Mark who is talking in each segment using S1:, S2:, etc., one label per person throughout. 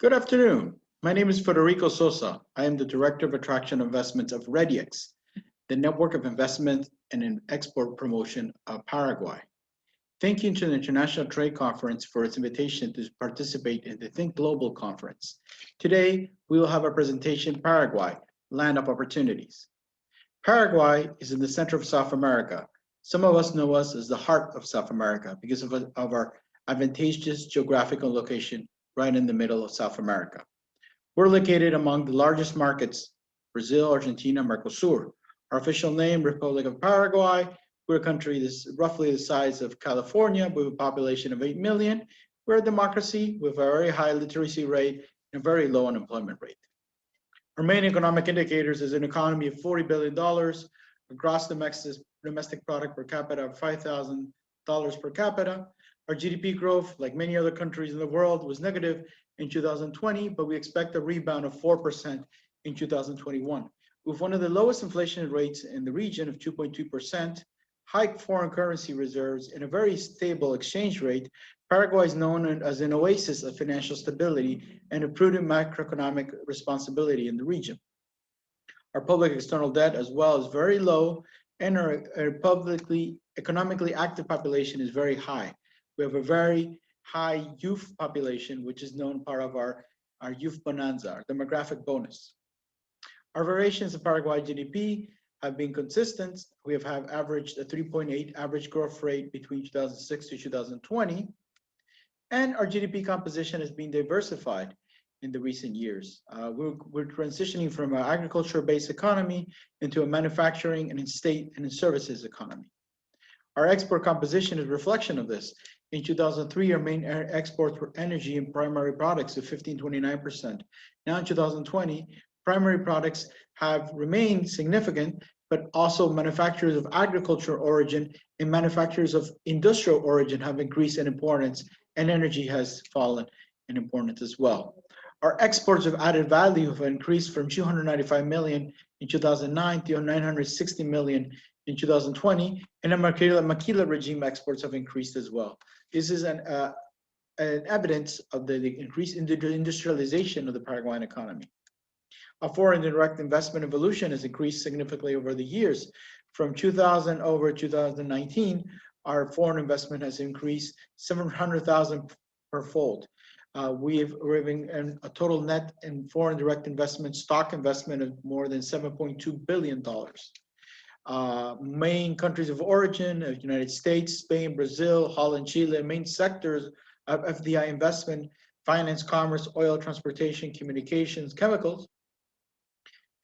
S1: Good afternoon. My name is Federico Sosa. I am the Director of Attraction Investments of REDIEX, the Network of Investment and Export Promotion of Paraguay. Thank you to the International Trade Conference for its invitation to participate in the Think Global Conference. Today, we will have a presentation, Paraguay, Land of Opportunities. Paraguay is in the center of South America. Some of us know us as the heart of South America because of our advantageous geographical location right in the middle of South America. We're located among the largest markets, Brazil, Argentina, Mercosur. Our official name, Republic of Paraguay. We're a country that's roughly the size of California with a population of 8 million. We're a democracy with a very high literacy rate and a very low unemployment rate. Our main economic indicators is an economy of $40 billion, a gross domestic product per capita of $5,000 per capita. Our GDP growth, like many other countries in the world, was negative in 2020, but we expect a rebound of 4% in 2021. With one of the lowest inflation rates in the region of 2.2%, high foreign currency reserves, and a very stable exchange rate, Paraguay is known as an oasis of financial stability and a prudent macroeconomic responsibility in the region. Our public external debt as well is very low, and our economically active population is very high. We have a very high youth population, which is known part of our youth bonanza, our demographic bonus. Our variations of Paraguay GDP have been consistent. We have averaged a 3.8 average growth rate between 2006 to 2020. And our GDP composition has been diversified in the recent years. We're transitioning from an agriculture-based economy into a manufacturing and state and services economy. Our export composition is a reflection of this. In 2003, our main exports were energy and primary products of 15.29%. Now in 2020, primary products have remained significant, but also manufacturers of agricultural origin and manufacturers of industrial origin have increased in importance, and energy has fallen in importance as well. Our exports of added value have increased from 295 million in 2009 to 960 million in 2020, and the maquila regime exports have increased as well. This is an evidence of the increased industrialization of the Paraguayan economy. Our foreign direct investment evolution has increased significantly over the years. From 2000 over 2019, our foreign investment has increased 700,000 per fold. We're having a total net in foreign direct investment, stock investment of more than $7.2 billion. Main countries of origin of United States, Spain, Brazil, Holland, Chile, main sectors of FDI investment, finance, commerce, oil, transportation, communications, chemicals.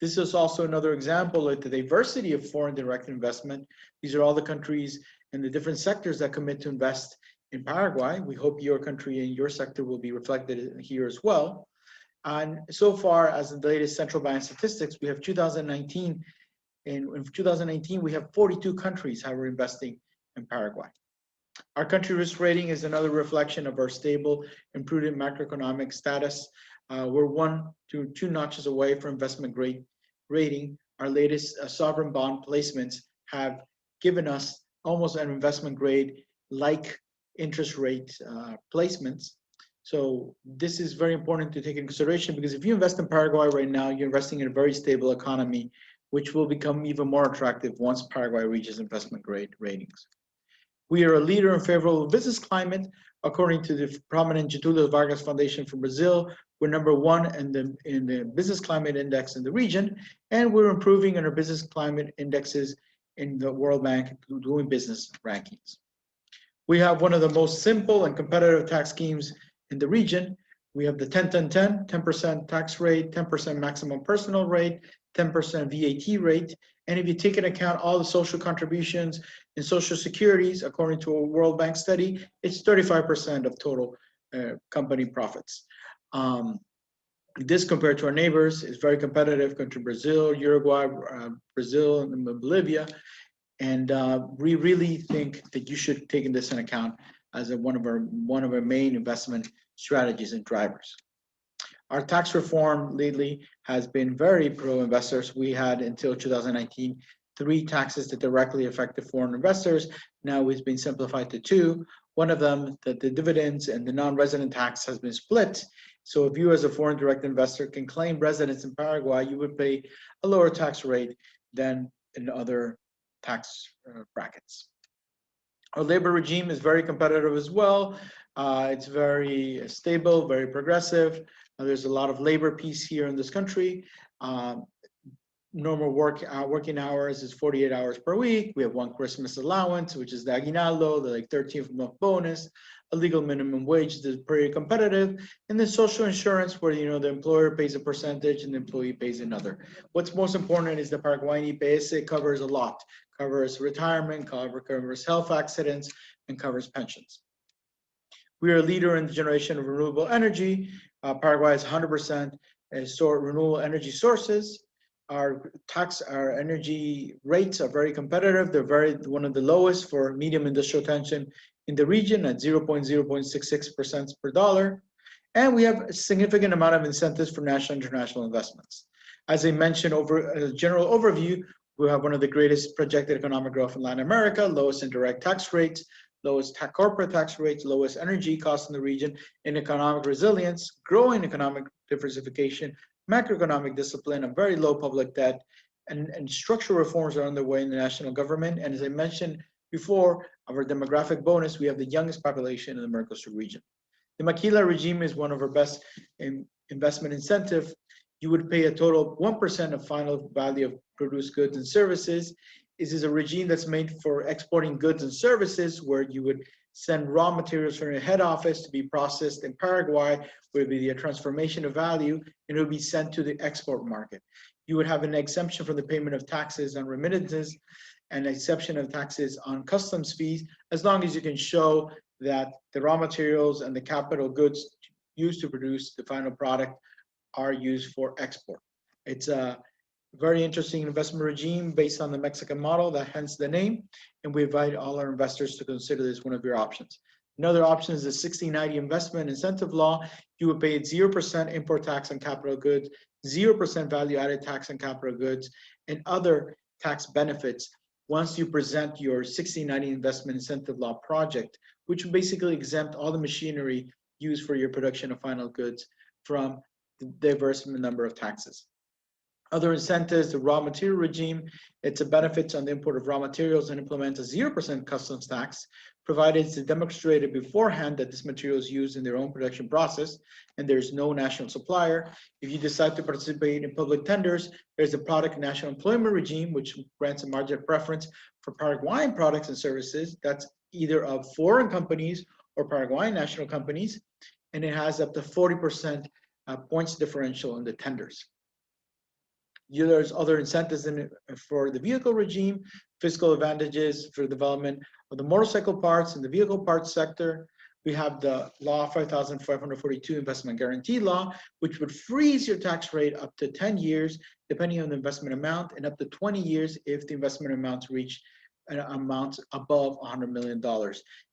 S1: This is also another example of the diversity of foreign direct investment. These are all the countries and the different sectors that commit to invest in Paraguay. We hope your country and your sector will be reflected here as well. And so far as the latest central bank statistics, we have 2019. In 2019, we have 42 countries that were investing in Paraguay. Our country risk rating is another reflection of our stable and prudent macroeconomic status. We're 1 to 2 notches away from investment grade rating. Our latest sovereign bond placements have given us almost an investment grade like interest rate placements. So this is very important to take into consideration, because if you invest in Paraguay right now, you're investing in a very stable economy, which will become even more attractive once Paraguay reaches investment grade ratings. We are a leader in favorable business climate. According to the prominent Getúlio Vargas Foundation for Brazil, we're #1 in the business climate index in the region, and we're improving in our business climate indexes in the World Bank doing business rankings. We have one of the most simple and competitive tax schemes in the region. We have the 10-10-10, 10% tax rate, 10% maximum personal rate, 10% VAT rate. And if you take into account all the social contributions and social securities, according to a World Bank study, it's 35% of total company profits. This compared to our neighbors is very competitive, country Brazil, Uruguay, Brazil, and Bolivia. And we really think that you should take this into account as one of our main investment strategies and drivers. Our tax reform lately has been very pro-investors. We had until 2019 3 taxes that directly affected foreign investors. Now it's been simplified to 2. One of them, that the dividends and the non-resident tax has been split, So if you as a foreign direct investor can claim residence in Paraguay, you would pay a lower tax rate than in other tax brackets. Our labor regime is very competitive as well. It's very stable, very progressive. There's a lot of labor peace here in this country. Normal working hours is 48 hours per week. We have one Christmas allowance, which is the aguinaldo, the 13th month bonus, a legal minimum wage that is pretty competitive, and then social insurance where the employer pays a percentage and the employee pays another. What's most important is the Paraguayan IPS covers a lot, covers retirement, covers health accidents, and covers pensions. We are a leader in the generation of renewable energy. Paraguay is 100% renewable energy sources. Our energy rates are very competitive. They're one of the lowest for medium industrial tension in the region at 0.66% per dollar. And we have a significant amount of incentives for national and international investments. As I mentioned over a general overview, we have one of the greatest projected economic growth in Latin America, lowest indirect tax rates, lowest corporate tax rates, lowest energy costs in the region, and economic resilience, growing economic diversification, macroeconomic discipline, a very low public debt, and structural reforms are underway in the national government. And as I mentioned before, our demographic bonus, we have the youngest population in the Mercosur region. The maquila regime is one of our best investment incentive. You would pay a total of 1% of final value of produced goods and services. This is a regime that's made for exporting goods and services where you would send raw materials from your head office to be processed in Paraguay, where it would be a transformation of value, and it would be sent to the export market. You would have an exemption from the payment of taxes on remittances and exception of taxes on customs fees, as long as you can show that the raw materials and the capital goods used to produce the final product are used for export. It's a very interesting investment regime based on the Mexican model, that hence the name, and we invite all our investors to consider this one of your options. Another option is the 60/90 investment incentive law. You would pay 0% import tax on capital goods, 0% value added tax on capital goods, and other tax benefits once you present your 60/90 investment incentive law project, which would basically exempt all the machinery used for your production of final goods from the diverse number of taxes. Other incentives, the raw material regime, it's a benefits on the import of raw materials and implements a 0% customs tax, provided it's demonstrated beforehand that this material is used in their own production process and there's no national supplier. If you decide to participate in public tenders, there's a product national employment regime, which grants a margin of preference for Paraguayan products and services that's either of foreign companies or Paraguayan national companies, and it has up to 40% points differential in the tenders. There's other incentives for the vehicle regime, fiscal advantages for development of the motorcycle parts and the vehicle parts sector. We have the law 5,542 investment guarantee law, which would freeze your tax rate up to 10 years, depending on the investment amount, and up to 20 years if the investment amounts reach an amount above $100 million.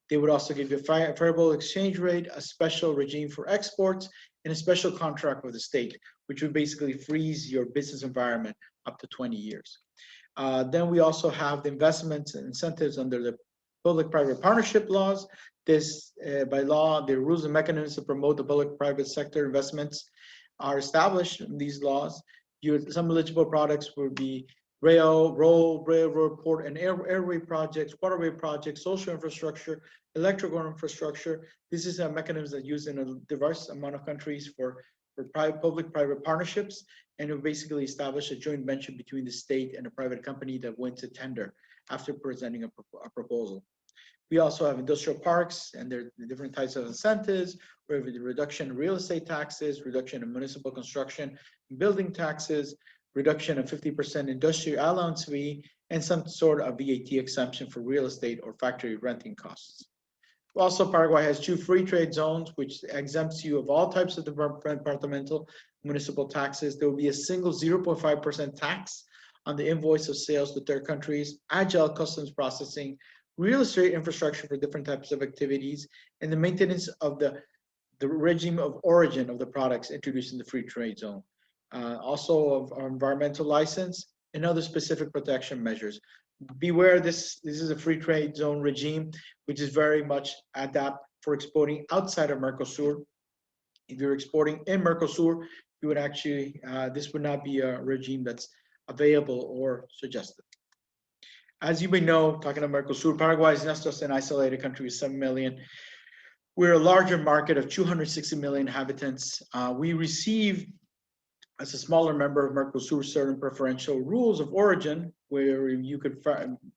S1: They would also give you a favorable exchange rate, a special regime for exports, and a special contract with the state, which would basically freeze your business environment up to 20 years. Then we also have the investments and incentives under the public-private partnership laws. This, by law, the rules and mechanisms to promote the public-private sector investments are established in these laws. Some eligible products would be railroad, port and airway projects, waterway projects, social infrastructure, electrical infrastructure. This is a mechanism that's used in a diverse amount of countries for public-private partnerships, and it will basically establish a joint venture between the state and a private company that wins a tender after presenting a proposal. We also have industrial parks, and there are different types of incentives. We have the reduction in real estate taxes, reduction in municipal construction, building taxes, reduction of 50% industrial allowance fee, and some sort of VAT exemption for real estate or factory renting costs. Also, Paraguay has 2 free trade zones, which exempts you of all types of departmental municipal taxes. There will be a single 0.5% tax on the invoice of sales to third countries, agile customs processing, real estate infrastructure for different types of activities, and the maintenance of the regime of origin of the products introduced in the free trade zone. Also of our environmental license and other specific protection measures. Beware, this is a free trade zone regime, which is very much adapt for exporting outside of Mercosur. If you're exporting in Mercosur, you would actually, this would not be a regime that's available or suggested. As you may know, talking about Mercosur, Paraguay is not just an isolated country with 7 million. We're a larger market of 260 million inhabitants. We receive, as a smaller member of Mercosur, certain preferential rules of origin, where you could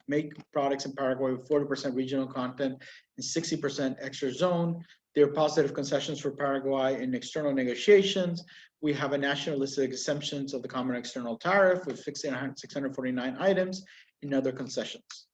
S1: make products in Paraguay with 40% regional content and 60% extra zone. There are positive concessions for Paraguay in external negotiations. We have a national list of exemptions of the common external tariff with 649 items and other concessions.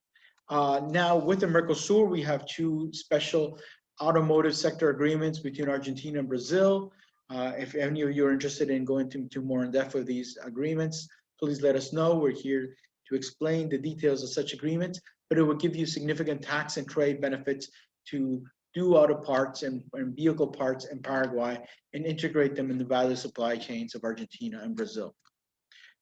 S1: Now, with the Mercosur, we have two special automotive sector agreements between Argentina and Brazil. If any of you are interested in going into more in depth of these agreements, please let us know. We're here to explain the details of such agreements, but it will give you significant tax and trade benefits to do auto parts and vehicle parts in Paraguay and integrate them in the value supply chains of Argentina and Brazil.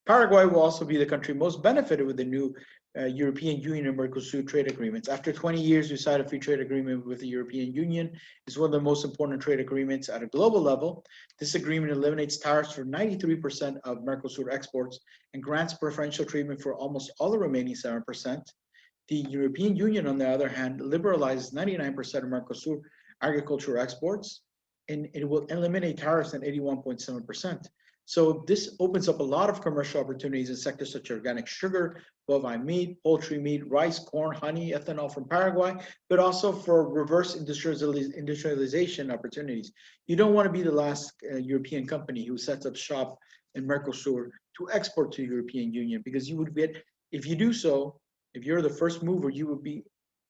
S1: Paraguay will also be the country most benefited with the new European Union and Mercosur trade agreements. After 20 years, we signed a free trade agreement with the European Union. It's one of the most important trade agreements at a global level. This agreement eliminates tariffs for 93% of Mercosur exports and grants preferential treatment for almost all the remaining 7%. The European Union, on the other hand, liberalizes 99% of Mercosur agricultural exports, and it will eliminate tariffs at 81.7%. So this opens up a lot of commercial opportunities in sectors such as organic sugar, bovine meat, poultry meat, rice, corn, honey, ethanol from Paraguay, but also for reverse industrialization opportunities. You don't want to be the last European company who sets up shop in Mercosur to export to the European Union, because you would get, if you do so, if you're the first mover, you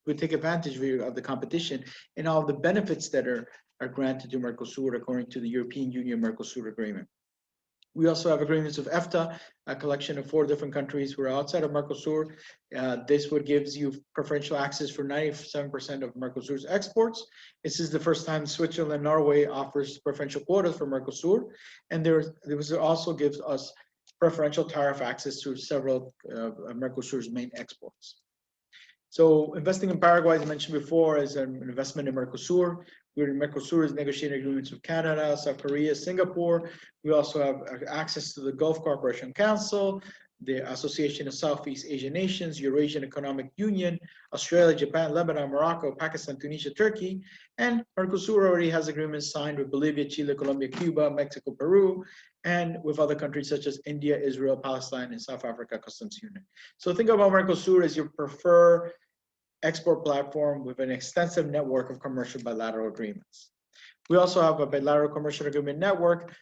S1: would take advantage of the competition and all the benefits that are granted to Mercosur according to the European Union Mercosur agreement. We also have agreements with EFTA, a collection of 4 different countries who are outside of Mercosur. This would give you preferential access for 97% of Mercosur's exports. This is the first time Switzerland and Norway offers preferential quotas for Mercosur. And there also gives us preferential tariff access to several of Mercosur's main exports. So investing in Paraguay, as I mentioned before, is an investment in Mercosur. Mercosur is negotiating agreements with Canada, South Korea, Singapore. We also have access to the Gulf Cooperation Council, the Association of Southeast Asian Nations, Eurasian Economic Union, Australia, Japan, Lebanon, Morocco, Pakistan, Tunisia, Turkey. And Mercosur already has agreements signed with Bolivia, Chile, Colombia, Cuba, Mexico, Peru, and with other countries such as India, Israel, Palestine, and South Africa Customs Union. So think about Mercosur as your preferred export platform with an extensive network of commercial bilateral agreements. We also have a bilateral commercial agreement network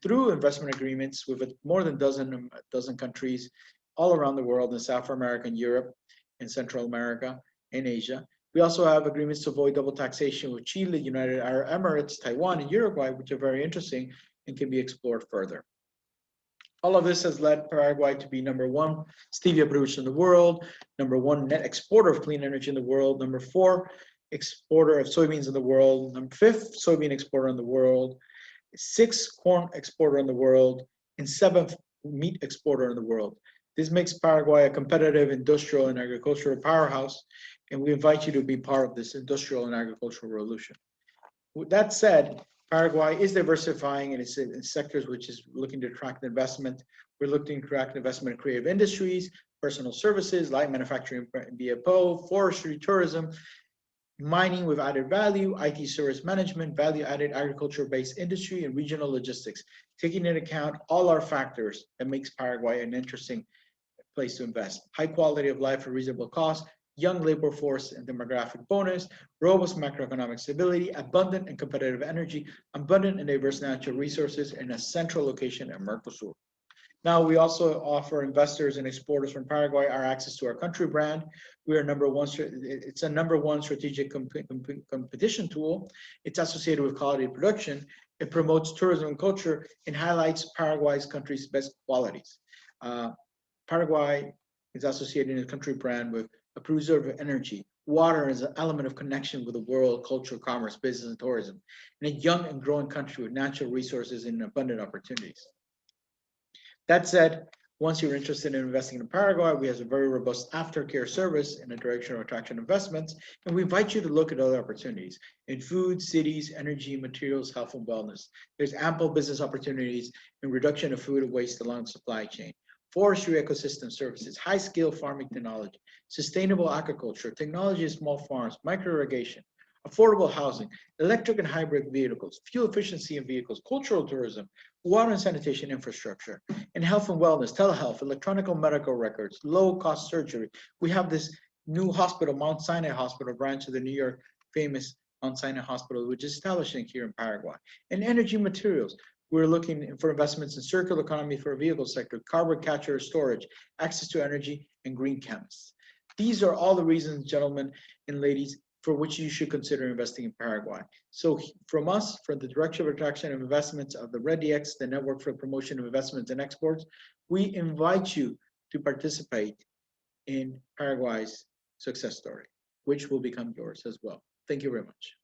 S1: through investment agreements with more than a dozen countries all around the world in South America and Europe and Central America and Asia. We also have agreements to avoid double taxation with Chile, United Arab Emirates, Taiwan, and Uruguay, which are very interesting and can be explored further. All of this has led Paraguay to be #1 stevia producer in the world, #1 net exporter of clean energy in the world, #4 exporter of soybeans in the world, #5 soybean exporter in the world, 6th corn exporter in the world, and 7th meat exporter in the world. This makes Paraguay a competitive industrial and agricultural powerhouse, and we invite you to be part of this industrial and agricultural revolution. With that said, Paraguay is diversifying in its sectors, which is looking to attract investment. We're looking to attract investment in creative industries, personal services, light manufacturing, BFO, forestry, tourism, mining with added value, IT service management, value-added agriculture-based industry, and regional logistics, taking into account all our factors that makes Paraguay an interesting place to invest. High quality of life at reasonable cost, young labor force and demographic bonus, robust macroeconomic stability, abundant and competitive energy, abundant and diverse natural resources, and a central location at Mercosur. Now, we also offer investors and exporters from Paraguay our access to our country brand. We are #1. It's a #1 strategic competition tool. It's associated with quality production. It promotes tourism and culture and highlights Paraguay's country's best qualities. Paraguay is associated in the country brand with a producer of energy. Water is an element of connection with the world, culture, commerce, business, and tourism, and a young and growing country with natural resources and abundant opportunities. That said, Once you're interested in investing in Paraguay, we have a very robust aftercare service in the direction of attraction investments, and we invite you to look at other opportunities in food, cities, energy, materials, health, and wellness. There's ample business opportunities in reduction of food waste along the supply chain, forestry ecosystem services, high-scale farming technology, sustainable agriculture, technology in small farms, micro-irrigation, affordable housing, electric and hybrid vehicles, fuel efficiency in vehicles, cultural tourism, water and sanitation infrastructure, and health and wellness, telehealth, electronic medical records, low-cost surgery. We have this new hospital, Mount Sinai Hospital, branch of the New York famous Mount Sinai Hospital, which is establishing here in Paraguay. And energy materials. We're looking for investments in circular economy for a vehicle sector, carbon capture or storage, access to energy, and green chemists. These are all the reasons, gentlemen and ladies, for which you should consider investing in Paraguay. So from us, from the Director of Attraction of Investments of the REDIEX, the Network for Promotion of Investments and Exports, we invite you to participate in Paraguay's success story, which will become yours as well. Thank you very much.